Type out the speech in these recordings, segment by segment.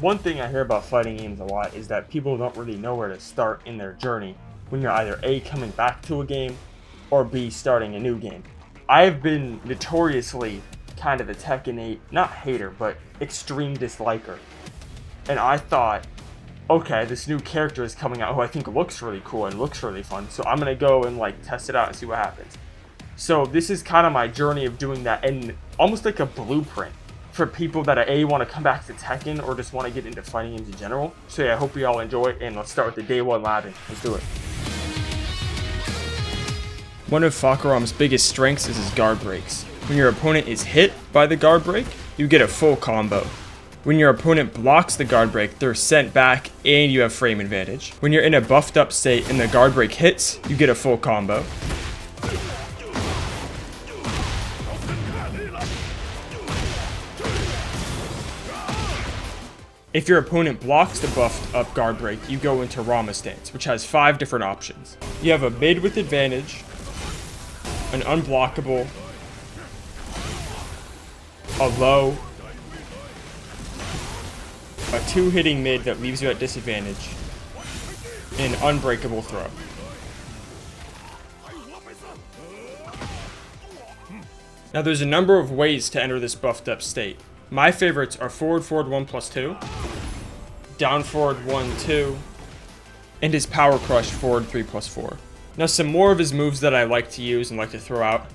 One thing I hear about fighting games a lot is that people don't really know where to start in their journey when you're either A, coming back to a game, or B, starting a new game. I've been notoriously kind of a Tekken 8, not hater, but extreme disliker. And I thought, okay, this new character is coming out who I think looks really cool and looks really fun, so I'm gonna go and test it out and see what happens. So this is kind of my journey of doing that, and almost like a blueprint for people that A, want to come back to Tekken or just want to get into fighting games in general. So yeah, I hope you all enjoy it, and let's start with the day one labbing. Let's do it. One of Fahkumram's biggest strengths is his guard breaks. When your opponent is hit by the guard break, you get a full combo. When your opponent blocks the guard break, they're sent back and you have frame advantage. When you're in a buffed up state and the guard break hits, you get a full combo. If your opponent blocks the buffed up guard break, you go into Rama stance, which has 5 different options. You have a mid with advantage, an unblockable, a low, a 2-hitting mid that leaves you at disadvantage, and an unbreakable throw. Now there's a number of ways to enter this buffed up state. My favorites are forward 1+2, down forward 1-2, and his power crush forward 3+4. Now some more of his moves that I like to use and like to throw out.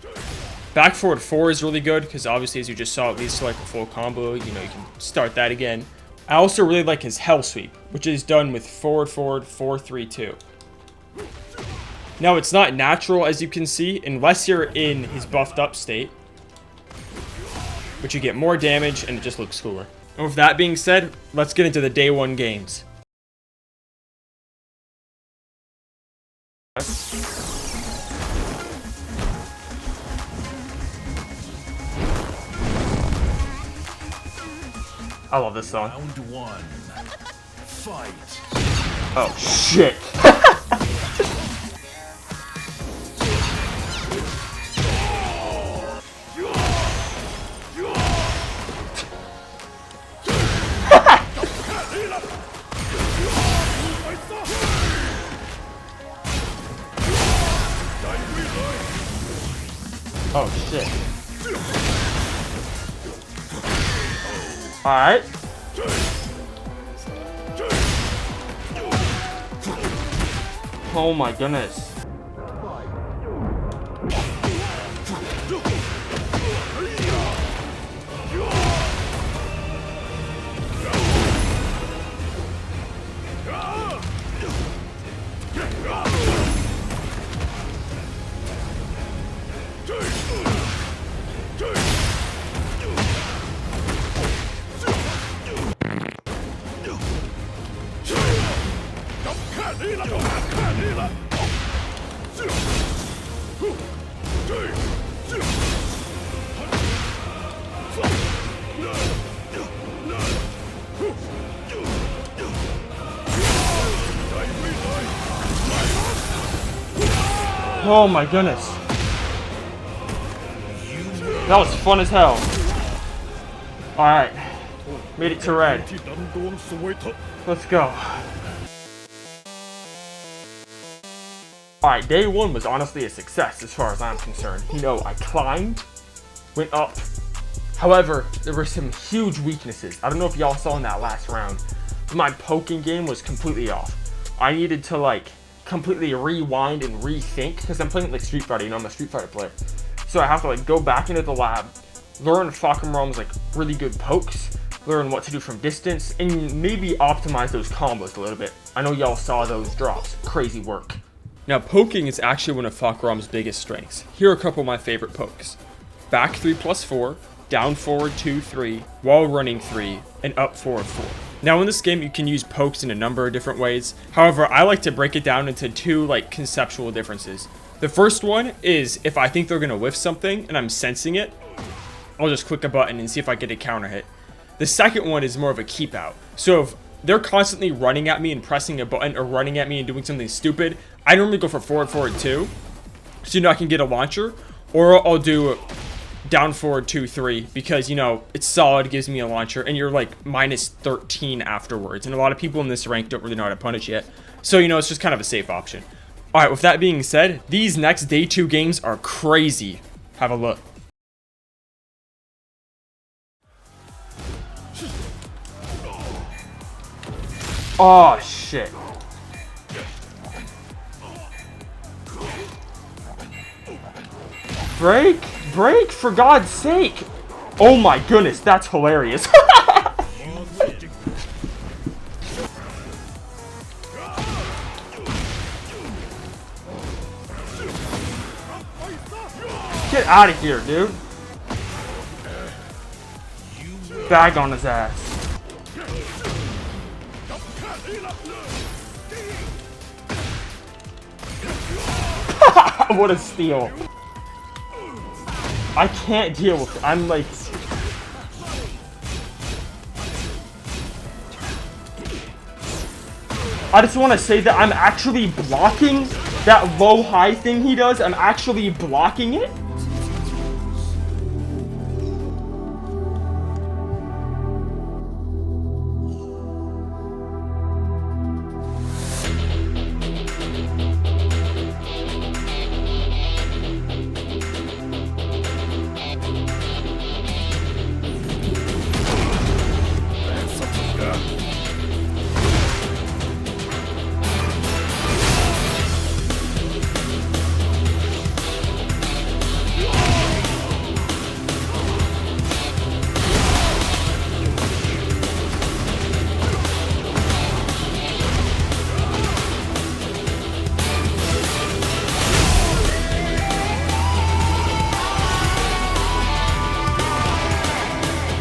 Back forward 4 is really good because obviously, as you just saw, it leads to a full combo. You know, you can start that again. I also really like his hell sweep, which is done with forward 4-3-2. Now it's not natural, as you can see, unless you're in his buffed up state, but you get more damage and it just looks cooler. And with that being said, let's get into the day one games. I love this song. Round 1. Fight. Oh shit. Oh shit. Alright. Oh my goodness. Oh my goodness. That was fun as hell. Alright. Made it to red. Let's go. Alright, day one was honestly a success as far as I'm concerned. You know, I climbed, went up. However, there were some huge weaknesses. I don't know if y'all saw in that last round. My poking game was completely off. I needed to completely rewind and rethink because I'm playing Street Fighter, you know, I'm a Street Fighter player. So I have to go back into the lab, learn Fahkumram's really good pokes, learn what to do from distance, and maybe optimize those combos a little bit. I know y'all saw those drops. Crazy work. Now poking is actually one of Fahkumram's biggest strengths. Here are a couple of my favorite pokes. Back 3+4, down forward 2-3, wall running 3, and up forward 4. Now in this game you can use pokes in a number of different ways. However, I like to break it down into 2 conceptual differences. The first one is if I think they're gonna whiff something and I'm sensing it, I'll just click a button and see if I get a counter hit. The second one is more of a keep out. So if they're constantly running at me and pressing a button or running at me and doing something stupid, I normally go for forward 2, so I can get a launcher, or I'll do down forward 2-3 because, you know, it's solid, gives me a launcher, and you're like minus 13 afterwards. And a lot of people in this rank don't really know how to punish yet. So, you know, it's just kind of a safe option. All right, with that being said, these next day 2 games are crazy. Have a look. Oh, shit. Break, for God's sake. Oh my goodness, that's hilarious. Get out of here, dude. Bag on his ass. What a steal. I can't deal with it. I'm like... I just want to say that I'm actually blocking that low-high thing he does. I'm actually blocking it.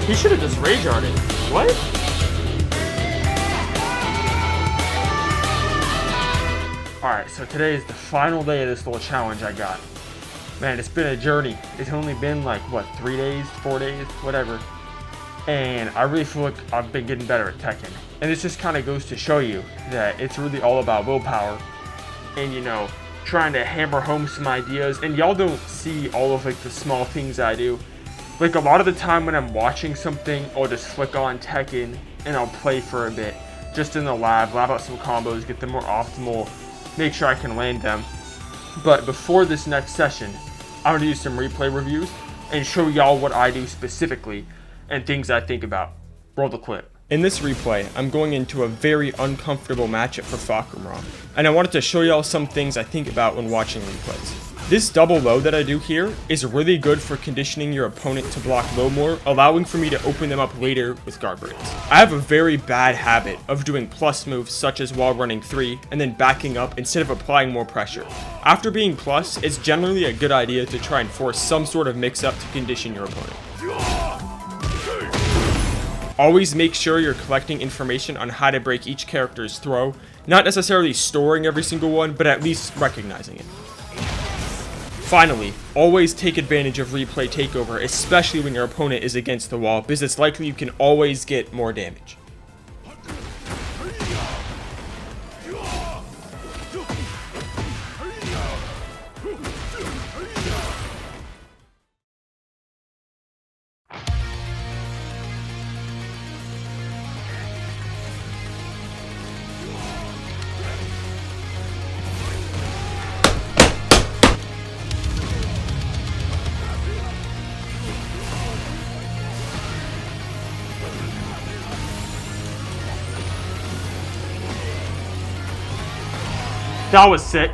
He should have just rage arted. What? Alright, so today is the final day of this little challenge I got. Man, it's been a journey. It's only been like, what, 3 days, 4 days, whatever. And I really feel like I've been getting better at Tekken. And this just kind of goes to show you that it's really all about willpower. And, you know, trying to hammer home some ideas. And y'all don't see all of like the small things I do. Like a lot of the time when I'm watching something, I'll just flick on Tekken and I'll play for a bit. Just in the lab out some combos, get them more optimal, make sure I can land them. But before this next session, I'm gonna do some replay reviews and show y'all what I do specifically and things I think about. Roll the clip. In this replay, I'm going into a very uncomfortable matchup for Fahkumram, and I wanted to show y'all some things I think about when watching replays. This double low that I do here is really good for conditioning your opponent to block low more, allowing for me to open them up later with guard breaks. I have a very bad habit of doing plus moves such as wall running 3 and then backing up instead of applying more pressure. After being plus, it's generally a good idea to try and force some sort of mix-up to condition your opponent. Always make sure you're collecting information on how to break each character's throw, not necessarily storing every single one, but at least recognizing it. Finally, always take advantage of replay takeover, especially when your opponent is against the wall, because it's likely you can always get more damage. That was sick.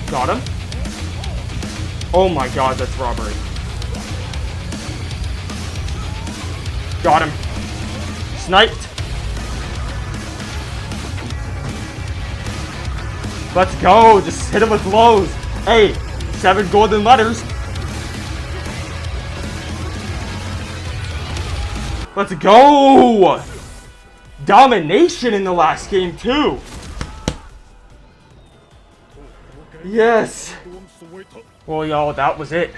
Got him. Oh my god, that's robbery. Got him. Sniped. Let's go. Just hit him with lows. Hey, 7 golden letters. Let's go. Domination in the last game too. Yes. Well, y'all, that was it.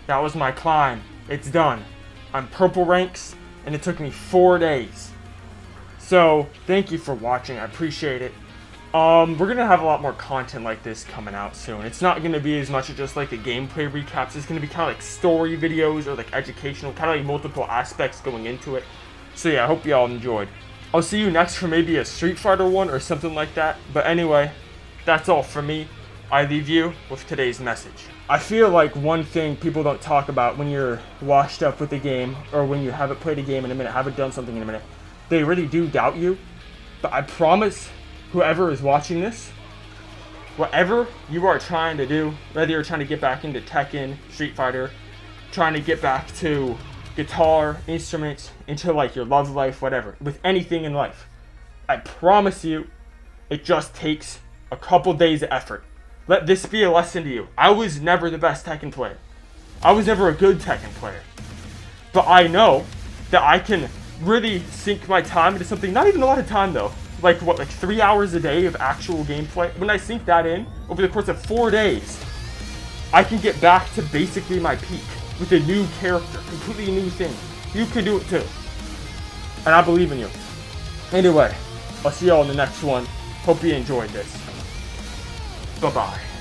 That was my climb. It's done. I'm purple ranks, and it took me 4 days. So, thank you for watching. I appreciate it. We're gonna have a lot more content like this coming out soon. It's not gonna be as much as just like the gameplay recaps. It's gonna be kind of like story videos or like educational, kind of like multiple aspects going into it. So yeah, I hope y'all enjoyed. I'll see you next for maybe a Street Fighter one or something like that. But anyway, that's all for me. I leave you with today's message. I feel like one thing people don't talk about when you're washed up with the game, or when you haven't played a game in a minute, haven't done something in a minute, they really do doubt you. But I promise, whoever is watching this, whatever you are trying to do, whether you're trying to get back into Tekken, Street Fighter, trying to get back to guitar, instruments, into like your love life, whatever, with anything in life, I promise you, it just takes a couple days of effort. Let this be a lesson to you. I was never the best Tekken player. I was never a good Tekken player. But I know that I can really sink my time into something, not even a lot of time though, like 3 hours a day of actual gameplay. When I sink that in, over the course of 4 days, I can get back to basically my peak with a new character, completely new thing. You can do it too. And I believe in you. Anyway, I'll see y'all in the next one. Hope you enjoyed this. Bye-bye.